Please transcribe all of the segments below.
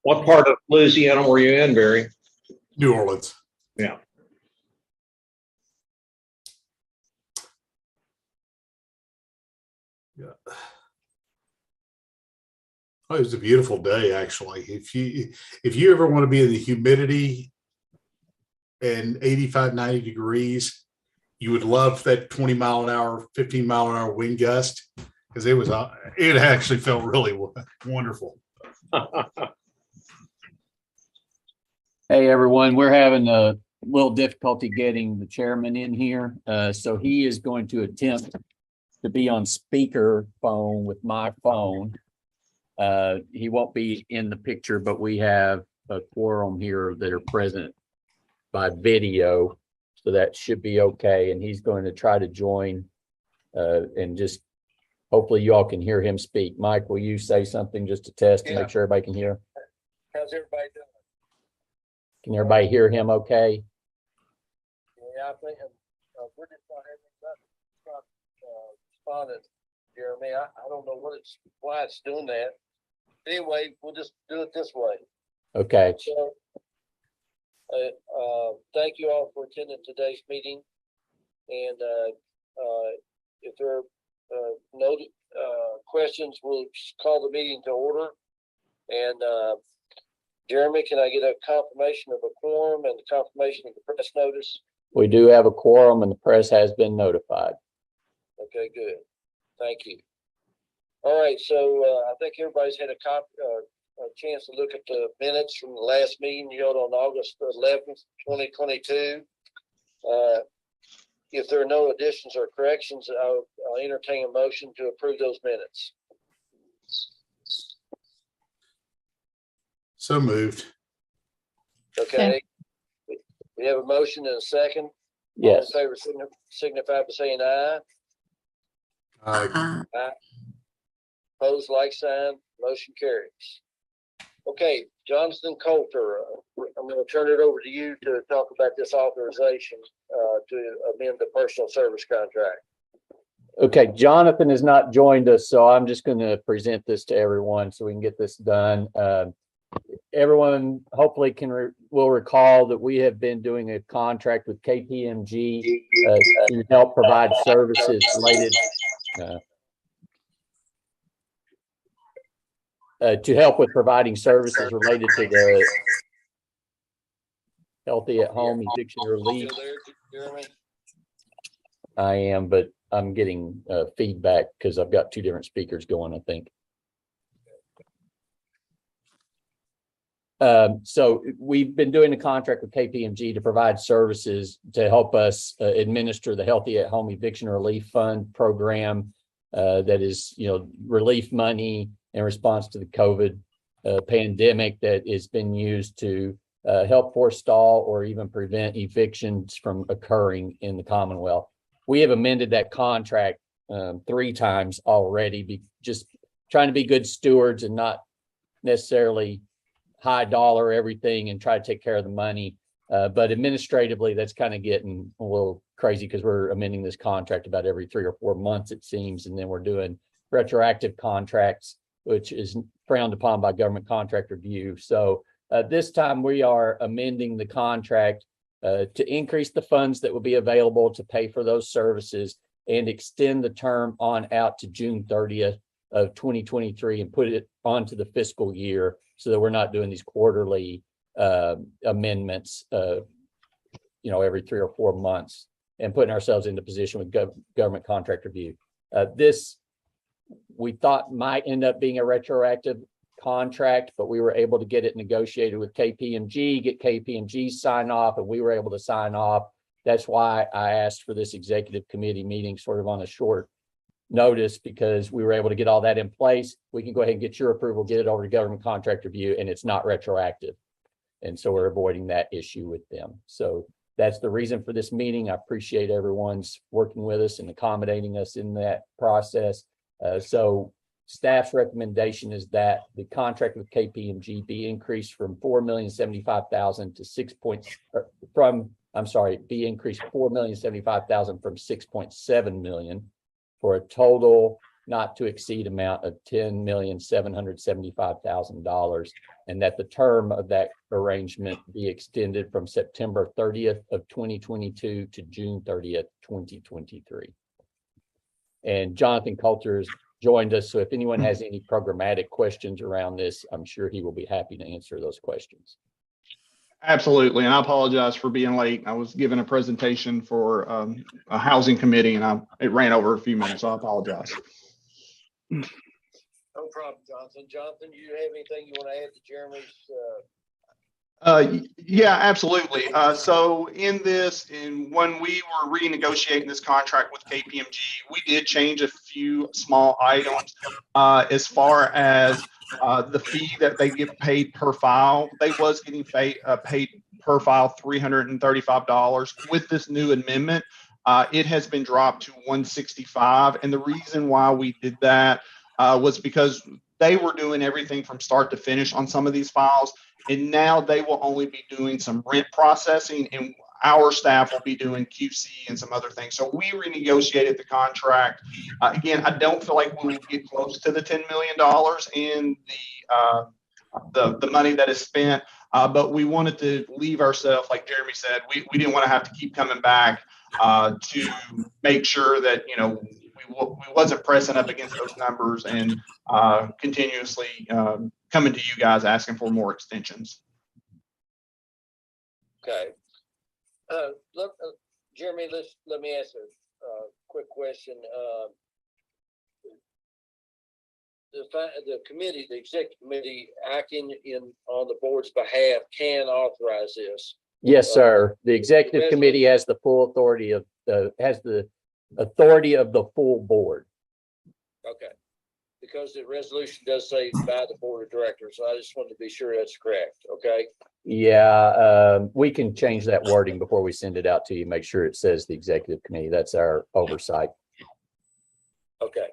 What part of Louisiana were you in, Barry? New Orleans. Yeah. Yeah. Oh, it was a beautiful day, actually. If you ever want to be in the humidity and 85, 90 degrees, you would love that 20 mile an hour, 15 mile an hour wind gust, because it actually felt really wonderful. Hey, everyone, we're having a little difficulty getting the chairman in here. So he is going to attempt to be on speaker phone with my phone. He won't be in the picture, but we have a quorum here that are present by video. So that should be okay. And he's going to try to join and just hopefully you all can hear him speak. Mike, will you say something just to test to make sure everybody can hear? How's everybody doing? Can everybody hear him okay? Yeah, I think we're just not responding, Jeremy. I don't know why it's doing that. Anyway, we'll just do it this way. Okay. So, thank you all for attending today's meeting. And if there are no questions, we'll call the meeting to order. And Jeremy, can I get a confirmation of a quorum and the confirmation of the press notice? We do have a quorum and the press has been notified. Okay, good. Thank you. All right, so I think everybody's had a chance to look at the minutes from the last meeting held on August 11th, 2022. If there are no additions or corrections, I'll entertain a motion to approve those minutes. So moved. Okay. We have a motion and a second. Yes. All in favor signify by saying aye. Aye. Aye. Opposed, like sign. Motion carries. Okay, Johnston Coulter, I'm going to turn it over to you to talk about this authorization to amend the personal service contract. Okay, Jonathan has not joined us, so I'm just going to present this to everyone so we can get this done. Everyone hopefully will recall that we have been doing a contract with KPMG to help provide services related to help with providing services related to the healthy at home eviction relief. I am, but I'm getting feedback because I've got two different speakers going, I think. So we've been doing a contract with KPMG to provide services to help us administer the Healthy at Home Eviction Relief Fund program that is, relief money in response to the COVID pandemic that has been used to help forestall or even prevent evictions from occurring in the Commonwealth. We have amended that contract 3 times already, just trying to be good stewards and not necessarily high dollar everything and try to take care of the money. But administratively, that's kind of getting a little crazy because we're amending this contract about every 3 or 4 months, it seems. And then we're doing retroactive contracts, which is frowned upon by government contract review. So this time we are amending the contract to increase the funds that will be available to pay for those services and extend the term on out to June 30th of 2023 and put it onto the fiscal year so that we're not doing these quarterly amendments, every 3 or 4 months and putting ourselves into position with government contract review. This we thought might end up being a retroactive contract, but we were able to get it negotiated with KPMG, get KPMG sign off, and we were able to sign off. That's why I asked for this executive committee meeting sort of on a short notice, because we were able to get all that in place. We can go ahead and get your approval, get it over to government contract review, and it's not retroactive. And so we're avoiding that issue with them. So that's the reason for this meeting. I appreciate everyone's working with us and accommodating us in that process. So staff's recommendation is that the contract with KPMG be increased from $4,075,000 to be increased $4,075,000 from $6.7 million for a total not to exceed amount of $10,775,000, and that the term of that arrangement be extended from September 30th of 2022 to June 30th, 2023. And Jonathan Coulter has joined us, so if anyone has any programmatic questions around this, I'm sure he will be happy to answer those questions. Absolutely. And I apologize for being late. I was giving a presentation for a housing committee and it ran over a few minutes. So I apologize. No problem, Jonathan. Jonathan, do you have anything you want to add to Jeremy's? Yeah, absolutely. So in this, and when we were renegotiating this contract with KPMG, we did change a few small items as far as the fee that they get paid per file. They was getting paid per file $335. With this new amendment, it has been dropped to $165. And the reason why we did that was because they were doing everything from start to finish on some of these files. And now they will only be doing some rent processing, and our staff will be doing QC and some other things. So we renegotiated the contract. Again, I don't feel like we will get close to the $10 million in the money that is spent, but we wanted to leave ourselves, like Jeremy said, we didn't want to have to keep coming back to make sure that, you know, we wasn't pressing up against those numbers and continuously coming to you guys asking for more extensions. Okay. Jeremy, let me ask a quick question. The committee, the executive committee acting on the board's behalf can authorize this. Yes, sir. The executive committee has the full authority of the full board. Okay. Because the resolution does say by the board of directors. So I just wanted to be sure that's correct. Okay. Yeah, we can change that wording before we send it out to you. Make sure it says the executive committee. That's our oversight. Okay.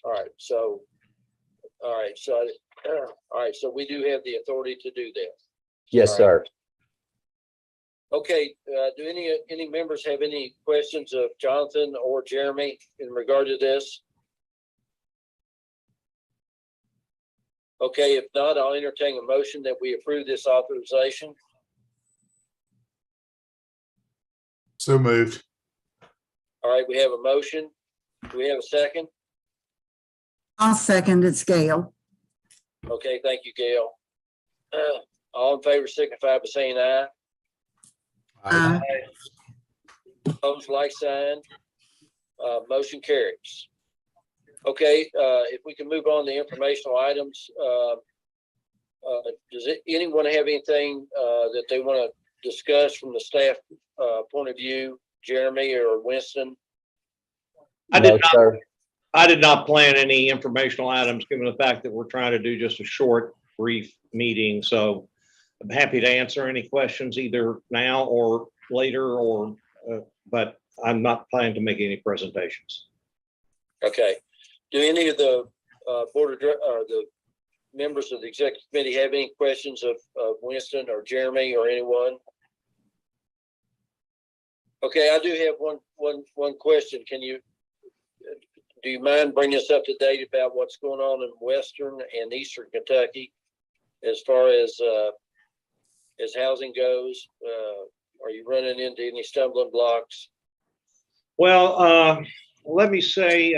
All right. So we do have the authority to do that. Yes, sir. Okay. Do any members have any questions of Jonathan or Jeremy in regard to this? Okay, if not, I'll entertain a motion that we approve this authorization. So moved. All right, we have a motion. Do we have a second? I'll second. It's Gail. Okay, thank you, Gail. All in favor signify by saying aye. Aye. Opposed, like sign. Motion carries. Okay, if we can move on to informational items, does anyone have anything that they want to discuss from the staff point of view, Jeremy or Winston? I No, did not. sir. I did not plan any informational items, given the fact that we're trying to do just a short, brief meeting. So I'm happy to answer any questions either now or later, but I'm not planning to make any presentations. Okay. Do any of the board of the members of the executive committee have any questions of Winston or Jeremy or anyone? Okay, I do have one question. Do you mind bringing us up to date about what's going on in Western and Eastern Kentucky as far as housing goes? Are you running into any stumbling blocks? Well, let me say,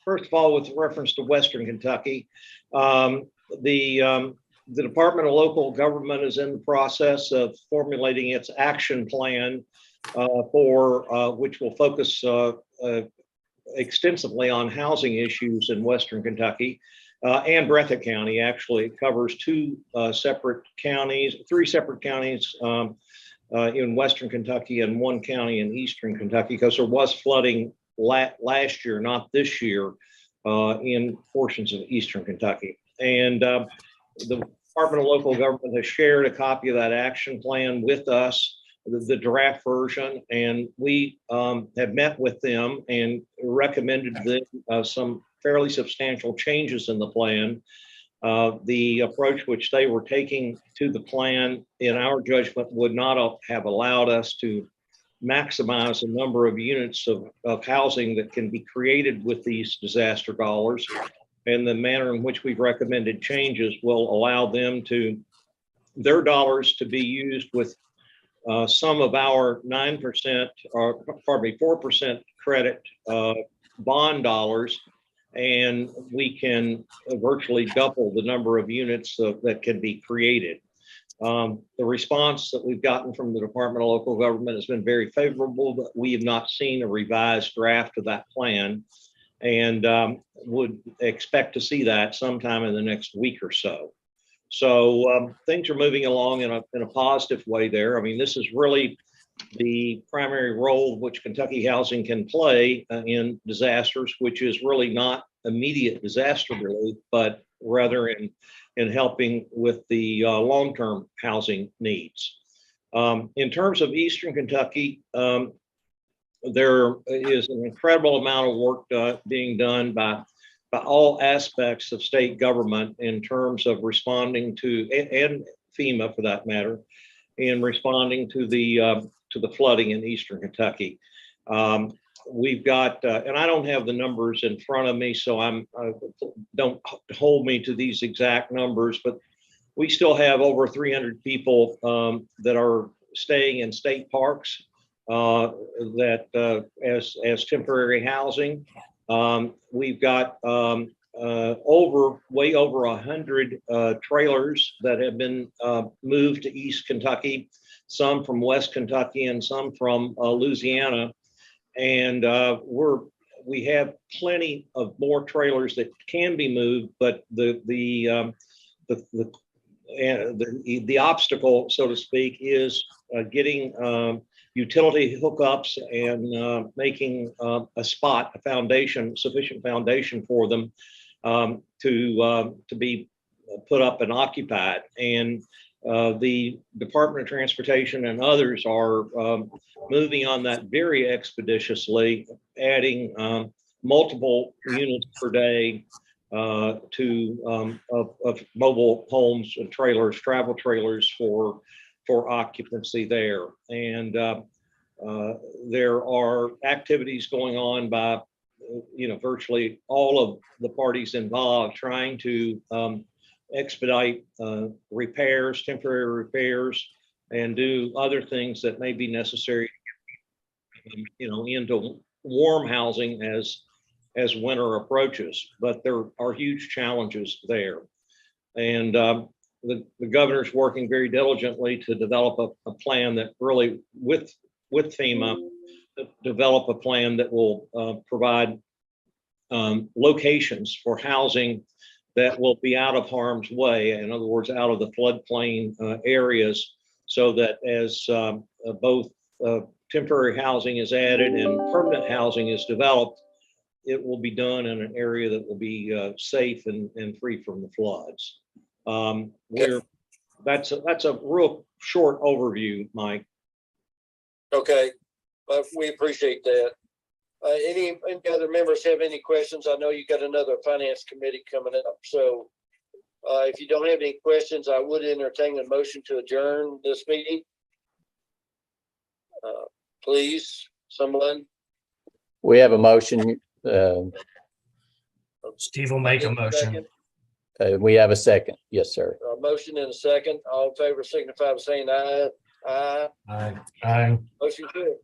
first of all, with reference to Western Kentucky, the Department of Local Government is in the process of formulating its action plan for which will focus extensively on housing issues in Western Kentucky and Breathitt County. Actually, it covers three separate counties in Western Kentucky and one county in Eastern Kentucky, because there was flooding last year, not this year, in portions of Eastern Kentucky. And the Department of Local Government has shared a copy of that action plan with us, the draft version, and we have met with them and recommended that some fairly substantial changes in the plan. The approach which they were taking to the plan, in our judgment, would not have allowed us to maximize the number of units of housing that can be created with these disaster dollars. And the manner in which we've recommended changes will allow them their dollars to be used with some of our 9% or pardon me, 4% credit bond dollars, and we can virtually double the number of units that can be created. The response that we've gotten from the Department of Local Government has been very favorable, but we have not seen a revised draft of that plan, and would expect to see that sometime in the next week or so. So things are moving along in a positive way there. I mean, this is really the primary role which Kentucky Housing can play in disasters, which is really not immediate disaster relief, but rather in helping with the long-term housing needs. In terms of Eastern Kentucky, there is an incredible amount of work being done by all aspects of state government in terms of responding to, and FEMA for that matter, in responding to the flooding in Eastern Kentucky. We've got, and I don't have the numbers in front of me, so don't hold me to these exact numbers, but we still have over 300 people that are staying in state parks as temporary housing. We've got way over 100 trailers that have been moved to East Kentucky, some from West Kentucky and some from Louisiana. And we have plenty of more trailers that can be moved, but the obstacle, so to speak, is getting utility hookups and making a sufficient foundation for them to be put up and occupied. And the Department of Transportation and others are moving on that very expeditiously, adding multiple units per day of mobile homes and trailers, travel trailers for occupancy there. And there are activities going on by virtually all of the parties involved, trying to expedite repairs, temporary repairs, and do other things that may be necessary, into warm housing as winter approaches. But there are huge challenges there. And the governor's working very diligently to develop a plan that really, with FEMA, develop a plan that will provide locations for housing that will be out of harm's way. In other words, out of the floodplain areas, so that as both temporary housing is added and permanent housing is developed, it will be done in an area that will be safe and free from the floods. That's a real short overview, Mike. Okay, we appreciate that. Any other members have any questions? I know you got another finance committee coming up, so if you don't have any questions, I would entertain a motion to adjourn this meeting. Please, someone. We have a motion. Steve will make a motion. We have a second. Yes, sir. A motion and a second. All in favor signify by saying aye. Aye. Aye. Aye. Motion carried.